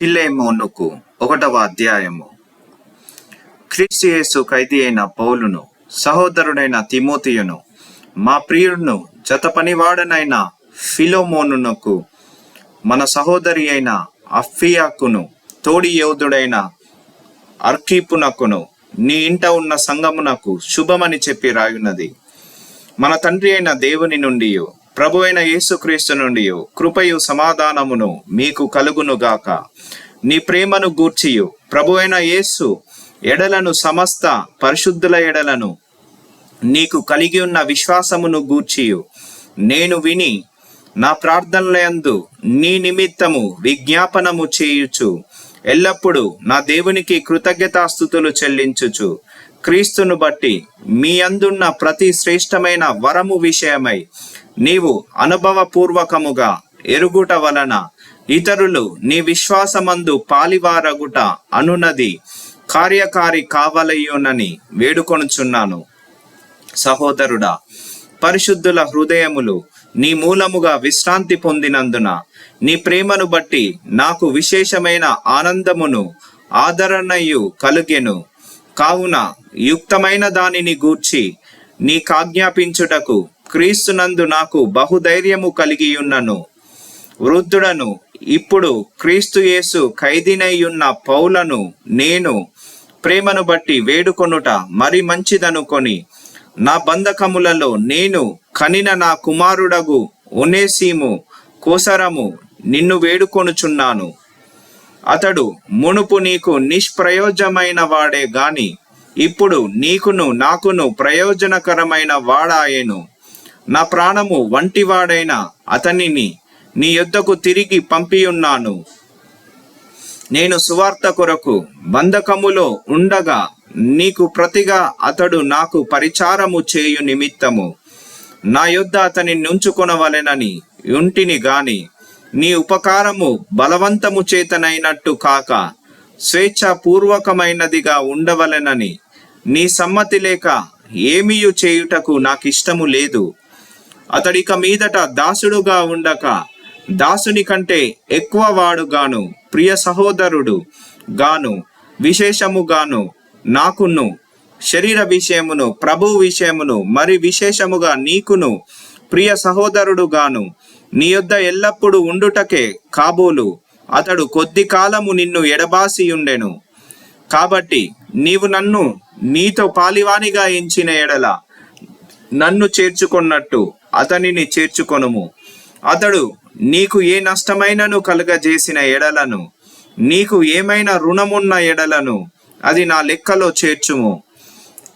ఫిలెమోనుకు 1వ అధ్యాయము. క్రీస్తు యేసు ఖైదీ అయిన పౌలును, సహోదరుడైన తిమోతియును, మా ప్రియుడును జత పనివాడనైన ఫిలెమోనునకు, మన సహోదరి అయిన అప్ఫియాకును, తోడి యోధుడైన అర్కీపునకును, నీ ఇంట ఉన్న సంఘమునకు శుభమని చెప్పి రాయున్నది. మన తండ్రి అయిన దేవుని నుండి, ప్రభు అయిన యేసుక్రీస్తు నుండి కృపయు సమాధానమును మీకు కలుగునుగాక. నీ ప్రేమను గూర్చియు ప్రభు అయిన యేసు ఎడలను, సమస్త పరిశుద్ధుల ఎడలను నీకు కలిగి ఉన్న విశ్వాసమును గూర్చియు నేను విని నా ప్రార్థనలందు నీ నిమిత్తము విజ్ఞాపనము చేయుచు ఎల్లప్పుడూ నా దేవునికి కృతజ్ఞతాస్తుతులు చెల్లించుచు, క్రీస్తును బట్టి మీ అందున్న ప్రతి శ్రేష్టమైన వరము విషయమై నీవు అనుభవపూర్వకముగా ఎరుగుట వలన ఇతరులు నీ విశ్వాసమందు పాలివారగుట అనున్నది కార్యకారి కావలయునని వేడుకొనుచున్నాను. సహోదరుడా, పరిశుద్ధుల హృదయములు నీ మూలముగా విశ్రాంతి పొందినందున నీ ప్రేమను బట్టి నాకు విశేషమైన ఆనందమును ఆదరణయు కలుగెను. కావున యుక్తమైన దానిని గూర్చి నీకాజ్ఞాపించుటకు క్రీస్తునందు నాకు బహుధైర్యము కలిగియున్నను. వృద్ధుడను, ఇప్పుడు క్రీస్తు యేసు ఖైదీనైయున్న పౌలను నేను ప్రేమను బట్టి వేడుకొనుట మరి మంచిదనుకొని, నా బంధకములలో నేను కనిన నా కుమారుడగు ఒనేసిము కోసరము నిన్ను వేడుకొనుచున్నాను. అతడు మునుపు నీకు నిష్ప్రయోజమైన వాడే గాని ఇప్పుడు నీకును నాకును ప్రయోజనకరమైన వాడాయెను. నా ప్రాణము వంటివాడైన అతనిని నీ యొద్దకు తిరిగి పంపియున్నాను. నేను సువార్త కొరకు బంధకములో ఉండగా నీకు ప్రతిగా అతడు నాకు పరిచారము చేయు నిమిత్తము నా యొద్ద అతని నుంచుకొనవలెనని ఉంటిని గాని, నీ ఉపకారము బలవంతము చేతనైనట్టు కాక స్వేచ్ఛాపూర్వకమైనదిగా ఉండవలెనని నీ సమ్మతి లేక ఏమీయు చేయుటకు నాకిష్టము లేదు. అతడిక మీదట దాసుడుగా ఉండక దాసుని కంటే ఎక్కువ వాడుగాను, ప్రియ సహోదరుడు గాను, విశేషముగాను నాకును, శరీర విషయమును ప్రభు విషయమును మరి విశేషముగా నీకును ప్రియ సహోదరుడు గాను నీ యొద్ద ఎల్లప్పుడూ ఉండుటకే కాబోలు అతడు కొద్ది కాలము నిన్ను ఎడబాసియుండెను. కాబట్టి నీవు నన్ను నీతో పాలివానిగా ఎంచిన ఎడల నన్ను చేర్చుకొన్నట్టు అతనిని చేర్చుకొనుము. అతడు నీకు ఏ నష్టమైనను కలుగజేసిన ఎడలను, నీకు ఏమైనా రుణమున్న ఎడలను అది నా లెక్కలో చేర్చుము.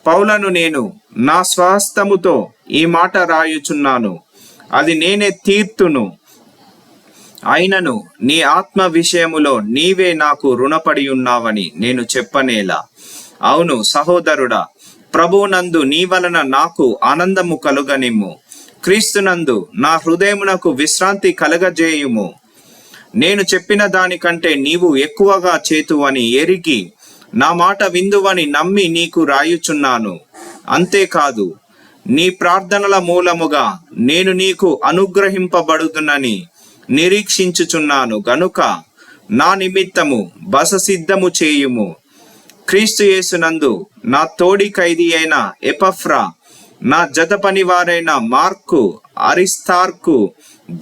పౌలను నేను నా స్వహస్తముతో ఈ మాట రాయుచున్నాను, అది నేనే తీర్తును. అయినను నీ ఆత్మ విషయములో నీవే నాకు రుణపడి ఉన్నావని నేను చెప్పనేలా. అవును సహోదరుడా, ప్రభువునందు నీ వలన నాకు ఆనందము కలుగనిమ్ము. క్రీస్తునందు నా హృదయమునకు విశ్రాంతి కలగజేయుము. నేను చెప్పిన దానికంటే నీవు ఎక్కువగా చేతువని ఎరిగి నా మాట విందువని నమ్మి నీకు రాయుచున్నాను. అంతేకాదు, నీ ప్రార్థనల మూలముగా నేను నీకు అనుగ్రహింపబడుదునని నిరీక్షించుచున్నాను గనుక నా నిమిత్తము బస సిద్ధము చేయుము. క్రీస్తు యేసునందు నా తోడి ఖైదీ అయిన ఎపఫ్రా, నా జత పనివారైన మార్కు, అరిస్తార్కు,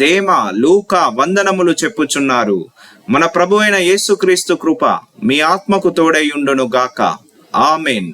దేమా, లూకా వందనములు చెప్పుచున్నారు. మన ప్రభు అయిన యేసుక్రీస్తు కృప మీ ఆత్మకు తోడై ఉండును గాక. ఆమెన్.